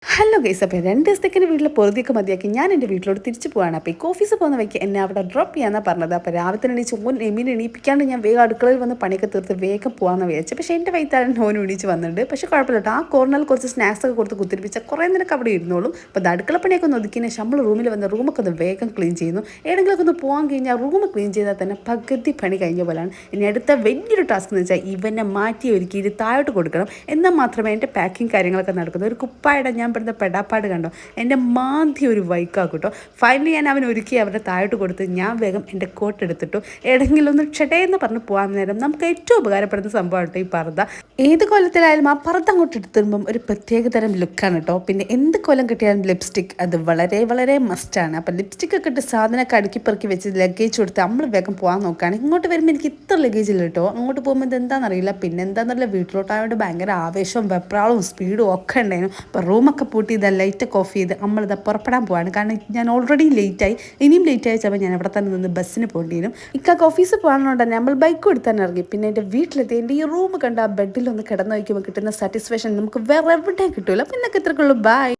Hello guys, അപ്പോൾ 2 ദിവസത്തേക്കിന് വീട്ടിൽ പൊറുതിയൊക്കെ മതിയാക്കി ഞാൻ എൻ്റെ വീട്ടിലോട്ട് തിരിച്ചു പോവാണ്. അപ്പോൾ ഈ ഓഫീസിൽ പോകുന്ന വയ്ക്ക് എന്നെ അവിടെ ഡ്രോപ്പ് ചെയ്യാനാണ് പറഞ്ഞത്. അപ്പോൾ രാവിലെ തന്നെ എണീച്ച് എമീനെ എണീപ്പിക്കാണ്ട് ഞാൻ വേഗം അടുക്കളയിൽ വന്ന് പണിയൊക്കെ തീർത്ത് വേഗം പോകാമെന്ന് വിചാരിച്ചു. പക്ഷേ എൻ്റെ വൈത്താരൻ ഓനും എണീച്ച് വന്നിട്ടുണ്ട്. പക്ഷേ കുഴപ്പമില്ല കേട്ടോ, ആ കോർണറിൽ കുറച്ച് സ്നാക്സ് ഒക്കെ കൊടുത്ത് കുത്തിരിപ്പിച്ചാൽ കുറേ നേരം അവിടെ ഇരുന്നോളും. അപ്പോൾ അത് അടുക്കളപ്പണിയൊക്കെ ഒന്ന് ഒതുക്കിയതിന് ശേഷം നമ്മൾ റൂമിൽ വന്ന് റൂമൊക്കെ ഒന്ന് വേഗം ക്ലീൻ ചെയ്യുന്നു. എവിടെയെങ്കിലുമൊക്കെ ഒന്ന് പോകാൻ കഴിഞ്ഞാൽ റൂം ക്ലീൻ ചെയ്താൽ തന്നെ പകുതി പണി കഴിഞ്ഞ പോലെയാണ്. ഇനി അടുത്ത വലിയൊരു ടാസ്ക് എന്ന് വെച്ചാൽ ഇവനെ മാറ്റി ഒരുക്കി ഇത് താഴോട്ട് കൊടുക്കണം. എന്നാൽ മാത്രമേ എൻ്റെ പാക്കിങ് കാര്യങ്ങളൊക്കെ നടക്കുന്നു. ഒരു കുപ്പായുടെ ഞാൻ പെടുന്ന പെടാപ്പാട് കണ്ടോ, എൻ്റെ മാന്തി ഒരു വൈക്കാക്കും കേട്ടോ. ഫൈനലി ഞാൻ അവൻ ഒരുക്കി അവരുടെ താഴോട്ട് കൊടുത്ത് ഞാൻ വേഗം എൻ്റെ കോട്ട് എടുത്തിട്ടു. ഏതെങ്കിലും ഒന്ന് ക്ഷടയെന്ന് പറഞ്ഞ് പോകാൻ നേരം നമുക്ക് ഏറ്റവും ഉപകാരപ്പെടുന്ന സംഭവം കേട്ടോ ഈ പർദ്ദ. ഏത് കൊല്ലത്തിലായാലും ആ പർദ്ദ അങ്ങോട്ട് എടുത്തിടുമ്പം ഒരു പ്രത്യേക തരം ലുക്കാണ് കേട്ടോ. പിന്നെ എന്ത് കൊല്ലം കിട്ടിയാലും ലിപ്സ്റ്റിക് അത് വളരെ വളരെ മസ്റ്റാണ്. അപ്പം ലിപ്സ്റ്റിക് ഒക്കെ ഇട്ട് സാധനമൊക്കെ അടുക്കി പെറുക്കി വെച്ച് ലഗേജ് കൊടുത്ത് നമ്മൾ വേഗം പോകാൻ നോക്കുകയാണ്. ഇങ്ങോട്ട് വരുമ്പോൾ എനിക്ക് ഇത്ര ലഗേജ് ഇല്ല കേട്ടോ. അങ്ങോട്ട് പോകുമ്പോൾ ഇത് എന്താണെന്നറിയില്ല. പിന്നെ എന്താണെന്നറിയില്ല, വീട്ടിലോട്ടായതുകൊണ്ട് ഭയങ്കര ആവേശവും വെപ്രാളവും സ്പീഡും ഒക്കെ ഉണ്ടായിരുന്നു. അപ്പോൾ റൂമൊക്കെ പൂട്ടി ഇതാ ലൈറ്റൊക്കെ ഓഫ് ചെയ്ത് നമ്മളിത് പുറപ്പെടാൻ പോവാണ്. കാരണം ഞാൻ ഓൾറെഡി ലേറ്റായി. ഇനിയും ലേറ്റ് അയച്ചപ്പോൾ ഞാൻ അവിടെ തന്നെ നിന്ന് ബസ്സിന് പോകേണ്ടി വരും. ഇക്കാക്ക് ഓഫീസിൽ പോകാനുണ്ടോ നമ്മൾ ബൈക്ക് എടുത്താൻ ഇറങ്ങി. പിന്നെ എൻ്റെ വീട്ടിലെത്തി എൻ്റെ ഈ റൂം കണ്ട ആ ബെഡിലൊന്ന് കിടന്നു വയ്ക്കുമ്പോൾ കിട്ടുന്ന സാറ്റിസ്ഫാക്ഷൻ നമുക്ക് വേറെ എവിടെയും കിട്ടില്ല. പിന്നെ ഇത്രക്കുള്ളൂ. ബൈ.